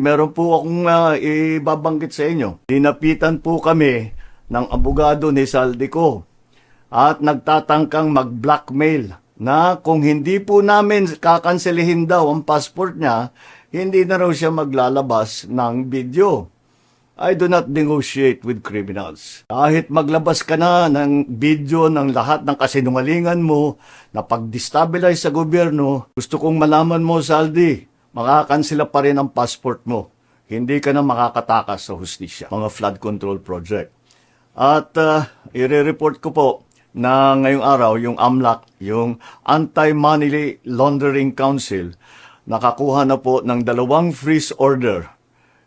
Meron po akong ibabanggit sa inyo. Dinapitan po kami ng abogado ni Saldico at nagtatangkang mag-blackmail na kung hindi po namin kakanselihin daw ang passport niya, hindi na raw siya maglalabas ng video. I do not negotiate with criminals. Kahit maglabas ka na ng video ng lahat ng kasinungalingan mo na pag-destabilize sa gobyerno, gusto kong malaman mo, Saldi, makakansela pa rin ang passport mo. Hindi ka na makakatakas sa hustisya. Mga flood control project. At i-report ko po na ngayong araw, yung AMLAC, yung Anti-Money Laundering Council, nakakuha na po ng 2 freeze order.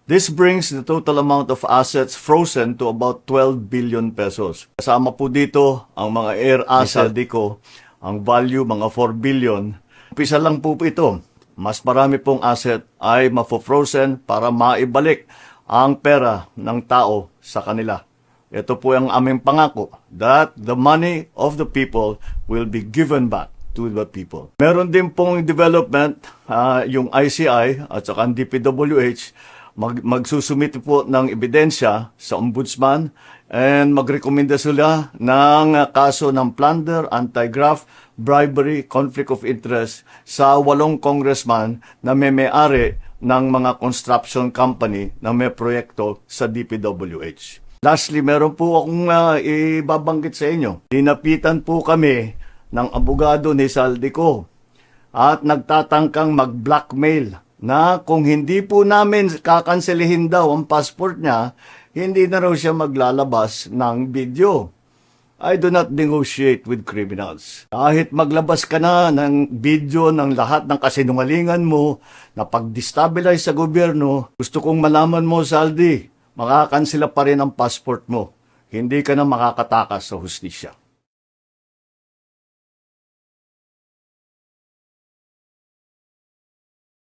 This brings the total amount of assets frozen to about 12 billion pesos. Kasama po dito ang mga air asset ko, ang value mga 4 billion. Umpisa lang po ito. Mas marami pong asset ay mafo-frozen para maibalik ang pera ng tao sa kanila. Ito po ang aming pangako that the money of the people will be given back to the people. Meron din pong development, yung ICI at saka ang DPWH, magsusumite po ng ebidensya sa ombudsman and magrekomenda sila ng kaso ng plunder, anti-graft, bribery, conflict of interest sa 8 congressman na may-ari ng mga construction company na may proyekto sa DPWH. Lastly, meron po akong ibabanggit sa inyo. Dinapitan po kami ng abogado ni Saldico at nagtatangkang mag-blackmail na kung hindi po namin kakanselihin daw ang passport niya, hindi na raw siya maglalabas ng video. I do not negotiate with criminals. Kahit maglabas ka na ng video ng lahat ng kasinungalingan mo na pag-destabilize sa gobyerno, gusto kong malaman mo, Saldi, makakansela pa rin ang passport mo. Hindi ka na makakatakas sa hustisya.